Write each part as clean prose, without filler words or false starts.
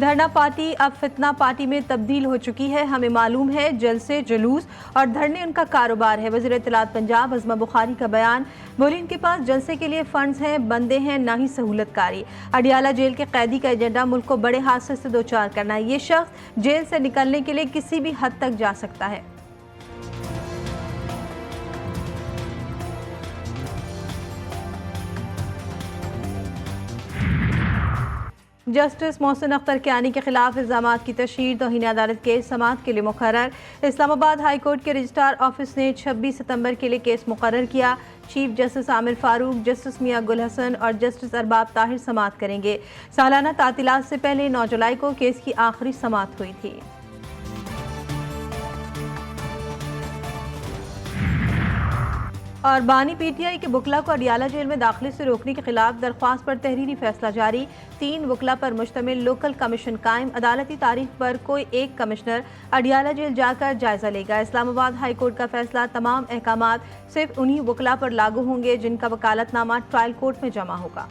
धरना पार्टी अब फितना पार्टी में तब्दील हो चुकी है। हमें मालूम है जलसे, जुलूस और धरने उनका कारोबार है। वज़ीर इत्तलात पंजाब अज़मा बुखारी का बयान। बोली इनके पास जलसे के लिए फंड्स हैं, बंदे हैं, ना ही सहूलतकारी। अडियाला जेल के कैदी का एजेंडा मुल्क को बड़े हादसे से दो चार करना है। ये शख्स जेल से निकलने के लिए किसी भी हद तक जा सकता है। जस्टिस मोहसिन अख्तर कियानी के खिलाफ इल्जामात की तशहीर तौहीन अदालत केस समाअत के लिए मुकर्रर। इस्लामाबाद हाई कोर्ट के रजिस्ट्रार ऑफिस ने 26 सितंबर के लिए केस मुकर्रर किया। Chief justice Amir Farooq, justice Mian Gul Hasan और जस्टिस अरबाब ताहिर समाअत करेंगे। सालाना तातीलात से पहले 9 जुलाई को केस की आखिरी समाअत हुई थी। और बानी पीटीआई के वकला को अडियाला जेल में दाखिले से रोकने के खिलाफ दरख्वास्त पर तहरीरी फैसला जारी। 3 वकला पर मुश्तमिल लोकल कमीशन कायम। अदालती तारीख पर कोई एक कमिश्नर अडियाला जेल जाकर जायजा लेगा। इस्लामाबाद हाई कोर्ट का फैसला, तमाम अहकामात सिर्फ उन्हीं वकला पर लागू होंगे जिनका वकालतनामा ट्रायल कोर्ट में जमा होगा।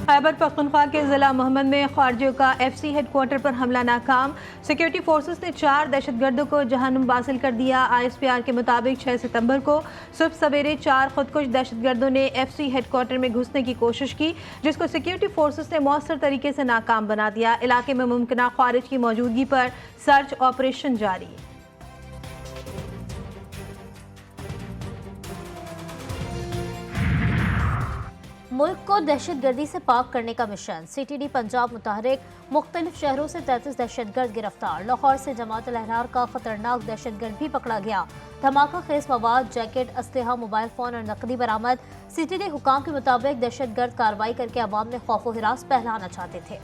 खैबर पख्तूनख्वा के जिला मोहम्मद में ख्वारजियों का FC हेडक्वार्टर पर हमला नाकाम। सिक्योरिटी फोर्सेस ने 4 दहशतगर्दों को जहन्नुम वासिल कर दिया। ISPR के मुताबिक 6 सितंबर को सुबह सवेरे 4 खुदकुश दहशतगर्दों ने FC हेडक्वार्टर में घुसने की कोशिश की, जिसको सिक्योरिटी फोर्सेस ने मौसर तरीके से नाकाम बना दिया। इलाके में मुमकिन ख्वारिज की मौजूदगी पर सर्च ऑपरेशन जारी। मुल्क को दहशतगर्दी से पाक करने का मिशन। CTD पंजाब मुताहरिक। मुख्तलिफ शहरों से 33 दहशतगर्द गिरफ्तार। लाहौर से जमात अल अहरार का खतरनाक दहशतगर्द भी पकड़ा गया। धमाका खेज मवाद, जैकेट, असलहा, मोबाइल फोन और नकदी बरामद। CTD हुकाम के मुताबिक दहशतगर्द कार्रवाई करके अवाम में खौफ व हिरास फैलाना चाहते थे।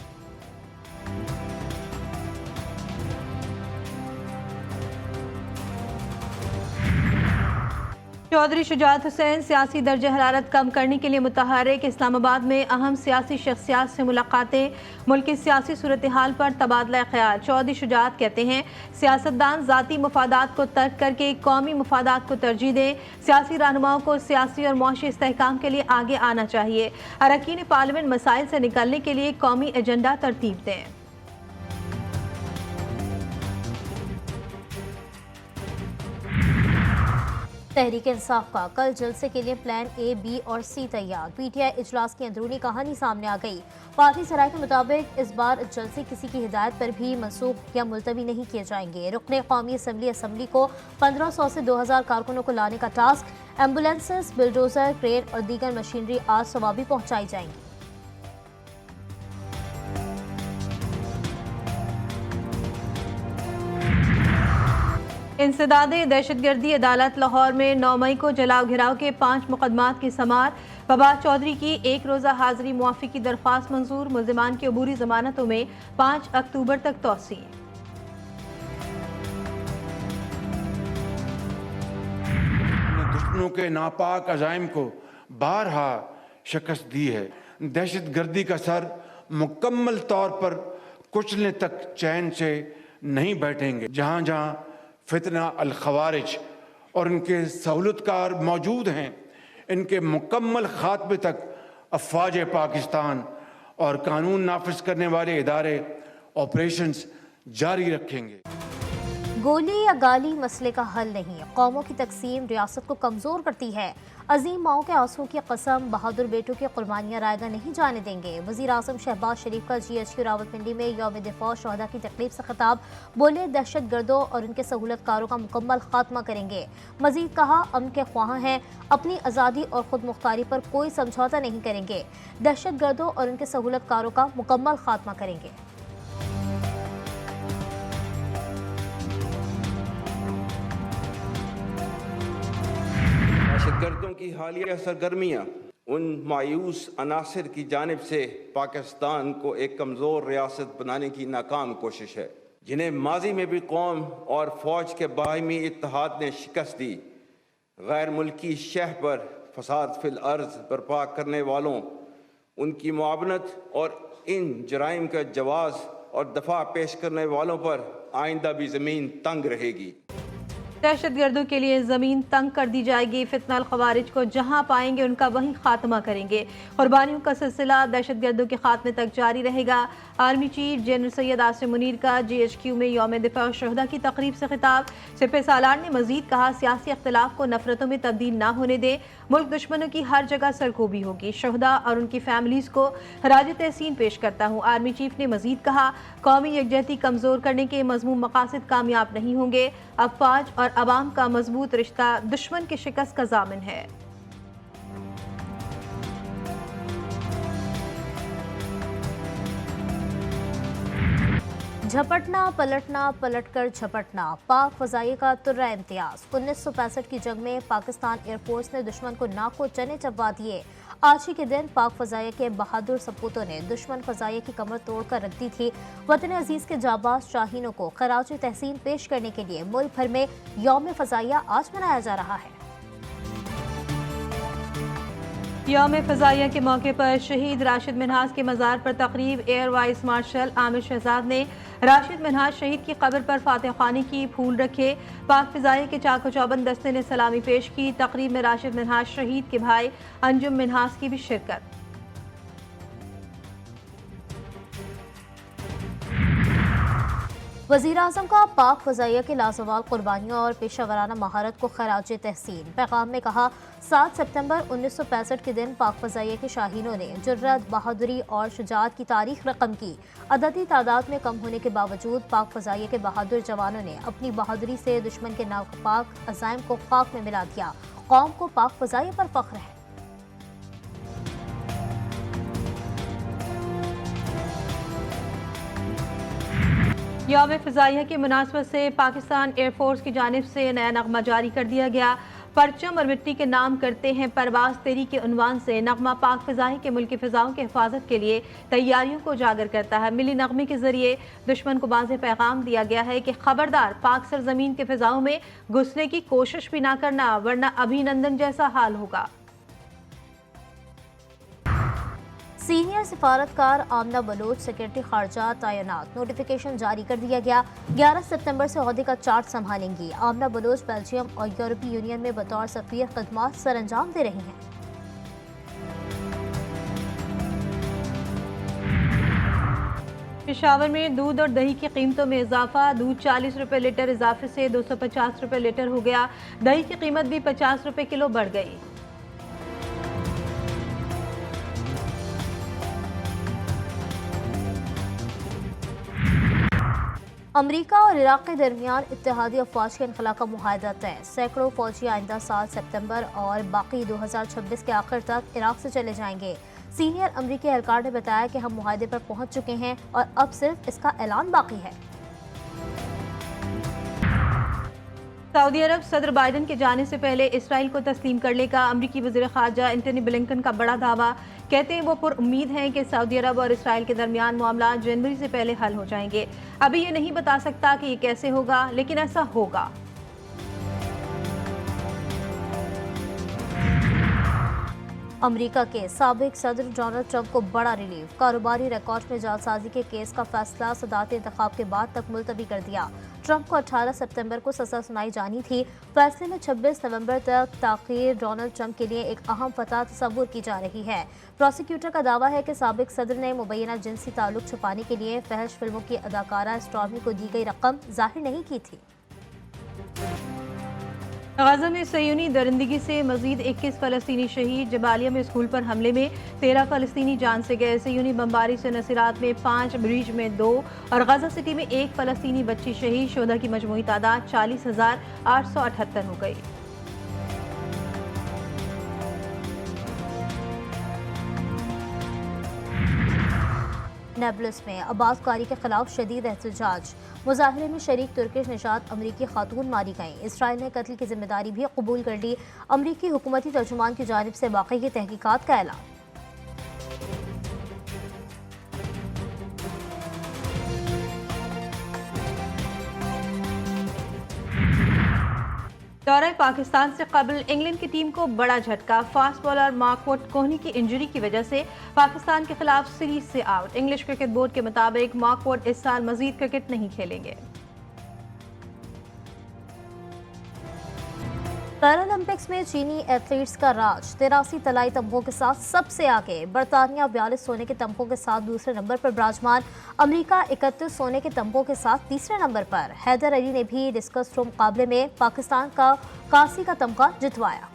चौधरी शुजात हुसैन सियासी दर्ज हरारत कम करने के लिए मुतहर्रिक। इस्लामाबाद में अहम सियासी शख्सियात से मुलाकातें। मुल्क की सियासी सूरत हाल पर तबादला ख्याल। चौधरी शुजात कहते हैं सियासतदान ज़ाती मफादात को तर्क करके कौमी मफादात को तरजीह दें। सियासी रहनुमाओं को सियासी और मुआशी इस्तेहकाम के लिए आगे आना चाहिए। अरकान पार्लियामेंट मसाइल से निकलने के लिए कौमी एजेंडा तरतीब दें। तहरीक इंसाफ का कल जलसे के लिए प्लान A, B और C तैयार। PTI इजलास की अंदरूनी कहानी सामने आ गई। पार्टी सराय के मुताबिक इस बार जलसे किसी की हिदायत पर भी मनसूख या मुलतवी नहीं किए जाएंगे। रुकने कौमी असम्बली को 1500 से 2000 कारकुनों को लाने का टास्क। एम्बुलेंसेस, बिल्डोजर, क्रेन और दीगर मशीनरी आज सुबह भी पहुँचाई जाएंगी। इंसदादे दहशतगर्दी अदालत लाहौर में 9 मई को जलाओ घिराव के 5 मुकदमात की समाअत। फवाद चौधरी की 1 रोज़ा हाजिरी मुआफ़ी की दरख्वास्त मंजूर। मुल्ज़िमान की अबूरी जमानतों में 5 अक्टूबर तक तोसी। दुश्मनों के नापाक अज़ाइम को बारहा शिकस्त दी है। दहशतगर्दी का सर मुकम्मल तौर पर कुचलने तक चैन से नहीं बैठेंगे। जहाँ जहाँ फितना अल खवारिज और इनके सहूलतकार मौजूद हैं, इनके मुकम्मल खात्मे तक अफवाज पाकिस्तान और कानून नाफिज करने वाले इदारे ऑपरेशंस जारी रखेंगे। गोली या गाली मसले का हल नहीं। कौमों की तकसीम रियासत को कमज़ोर करती है। अजीम माओं के आंसू की कसम, बहादुर बेटों की कुर्बानियाँ रायगा नहीं जाने देंगे। वज़ीर आज़म शहबाज शरीफ का GHQ रावलपिंडी में यौम दिफा शहदा की तकरीब से खिताब। बोले दहशत गर्दों और उनके सहूलतकारों का मुकम्मल खात्मा करेंगे। मजीद कहा अमन के ख्वाह हैं, अपनी आज़ादी और खुद मुख्तारी पर कोई समझौता नहीं करेंगे। दहशत गर्दों और उनके सहूलतकारों का मुकम्मल खात्मा करेंगे। दहशतगर्दों की हालिया सरगर्मियाँ उन मायूस अनासर की जानिब से पाकिस्तान को एक कमज़ोर रियासत बनाने की नाकाम कोशिश है, जिन्हें माजी में भी कौम और फौज के बाहमी इत्तेहाद ने शिकस्त दी। गैर मुल्की शह पर फसाद फिल अर्ज बर्पा करने वालों, उनकी मुआवनत और इन जराइम का जवाज़ और दफा पेश करने वालों पर आइंदा भी ज़मीन तंग रहेगी। दहशत गर्दों के लिए ज़मीन तंग कर दी जाएगी। फितनल खवारिज को जहां पाएंगे उनका वहीं खात्मा करेंगे। कुर्बानियों का सिलसिला दहशत गर्दों के खात्मे तक जारी रहेगा। Army chief general Syed Asim Munir का GHQ में यौम दिफा और शहदा की तकरीब से खिताब। सिपह सालार ने मजीद कहा, सियासी अख्तिलाफ को नफरतों में तब्दील ना होने दे। मुल्क दुश्मनों की हर जगह सरकोबी होगी। शहदा और उनकी फैमिलीज को खराज तहसीन पेश करता हूँ। आर्मी चीफ ने मजीद कहा, कौमी यकजहती कमजोर करने के मजमूम मकासद कामयाब नहीं होंगे। अफवाज और अवाम का मजबूत रिश्ता दुश्मन की शिकस्त का जामिन है। झपटना पलटना पलटकर झपटना, पाक फजाई का तुर्रा इम्तियाज। 1965 की जंग में पाकिस्तान एयरफोर्स ने दुश्मन को नाक को चने चबा दिए। आज ही के दिन पाक फजाइया के बहादुर सपूतों ने दुश्मन फजाइया की कमर तोड़कर रख दी थी। वतन अजीज के जाबाज शाहीनों को खराज तहसीन पेश करने के लिए मुल्क भर में यौम फजाइया आज मनाया जा रहा है। यौम फजाइया के मौके पर शहीद राशिद मिन्हाज के मज़ार पर तकरीब। Air vice marshal Aamir Shahzad ने राशिद मिन्हाज शहीद की कब्र पर फातिह खानी की, फूल रखे। पाक फजाइया के चाको चौबंद दस्ते ने सलामी पेश की। तकरीब में राशिद मिन्हाज शहीद के भाई अंजुम मिन्हाज की भी शिरकत। वज़ीर-ए-आज़म का पाक फजाइया के लाजवाल कुर्बानियों और पेशा वराना महारत को खराज तहसीन। पैगाम में कहा, 7 सितंबर 1965 के दिन पाक फजाइया के शाहीनों ने जुर्रत, बहादुरी और शुजाअत की तारीख रकम की। अददी तादाद में कम होने के बावजूद पाक फजाइया के बहादुर जवानों ने अपनी बहादुरी से दुश्मन के नापाक अज़ाइम को खाक में मिला दिया। कौम को पाक फजाइया पर फख्र है। यौम फ़िज़ाइया की मुनासबत से पाकिस्तान एयरफोर्स की जानिब से नया नगमा जारी कर दिया गया। परचम और मिट्टी के नाम करते हैं परवाज तेरी के उन्वान से नगमा पाक फ़िज़ाई के मुल्की फ़िज़ाओं की हिफाजत के लिए तैयारियों को उजागर करता है। मिली नगमे के जरिए दुश्मन को वाज़ेह पैगाम दिया गया है कि खबरदार पाक सरजमीन के फ़िज़ाओं में घुसने की कोशिश भी ना करना, वरना अभिनंदन जैसा हाल होगा। सीनियर सिफारतकार आमना बलोच सेक्रेटरी खारजा तैनात। नोटिफिकेशन जारी कर दिया गया। 11 सितंबर से ओहदे का चार्ज संभालेंगी। आमना बलोच बेल्जियम और यूरोपीय यूनियन में बतौर सफीर खदमात सर अंजाम दे रही हैं। पेशावर में दूध और दही की कीमतों में इजाफा। दूध 40 रुपये लीटर इजाफे से 250 रुपये लीटर हो गया। दही की कीमत भी 50 रुपये किलो बढ़ गई। अमरीका और इराक के दरमियान इत्तेहादी अफवाज के इनखला का मुआहदा तय। सैकड़ों फौजी आइंदा साल सितंबर और बाकी 2026 के आखिर तक इराक से चले जाएंगे। सीनियर अमरीकी एहलकार ने बताया कि हम मुआहदे पर पहुंच चुके हैं और अब सिर्फ इसका ऐलान बाकी है। सऊदी अरब सदर बाइडन के जाने से पहले इसराइल को तस्लीम करने का अमरीकी वज़ीर ख़ारजा एंटनी ब्लिंकन का बड़ा दावा। कहते हैं वो पुरुम्मीद हैं कि सऊदी अरब और इसराइल के दरमियान मामला जनवरी से पहले हल हो जाएंगे। अभी ये नहीं बता सकता कि ये कैसे होगा, लेकिन ऐसा होगा। अमेरिका के साबिक सदर डोनाल्ड ट्रंप को बड़ा रिलीफ। कारोबारी रिकॉर्ड में जालसाजी के केस का फैसला सदारती इंतखाब के बाद तक मुलतवी कर दिया। ट्रंप को 18 सितंबर को सजा सुनाई जानी थी। फैसले में 26 नवंबर तक ताख़ीर डोनाल्ड ट्रंप के लिए एक अहम फतह तस्वुर की जा रही है। प्रोसिक्यूटर का दावा है कि साबिक सदर ने मुबैना जिनसी ताल्लुक छुपाने के लिए फहश फिल्मों की अदाकारा स्टॉर्मी को दी गई रकम जाहिर नहीं की थी। गजा में सयूनी दरिंदगी से मजीद 21 फ़लस्तीनी शहीद। जबालिया में स्कूल पर हमले में 13 फ़लस्तीनी जान से गए। सयूनी बमबारी से नसीरात में 5, ब्रीज में 2 और गजा सिटी में 1 फ़लस्तीनी बच्ची शहीद। शोधा की मजमूई तादाद 40,878 हो गई। नेबलस में आबादकारी के खिलाफ शदीद एहतजाज। मुजाहरे में शरीक तुर्किश निशात अमरीकी खातून मारी गईं। इसराइल ने कत्ल की जिम्मेदारी भी कबूल कर ली। अमरीकी हुकूमती तर्जुमान की जानिब से वाक़ई की तहकीकात का ऐलान। दौरे पाकिस्तान से कबल इंग्लैंड की टीम को बड़ा झटका। फास्ट बॉलर मार्क वुड कोहनी की इंजरी की वजह से पाकिस्तान के खिलाफ सीरीज से आउट। इंग्लिश क्रिकेट बोर्ड के मुताबिक मार्क वुड इस साल मजीद क्रिकेट नहीं खेलेंगे। पैरालंपिक्स में चीनी एथलीट्स का राज 83 तलाई तमगों के साथ सबसे आगे। बरतानिया 42 सोने के तमगों के साथ दूसरे नंबर पर विराजमान। अमेरिका 31 सोने के तमगों के साथ तीसरे नंबर पर। हैदर अली ने भी डिस्कस थ्रो मुकाबले में पाकिस्तान का 81 का तमगा जितवाया।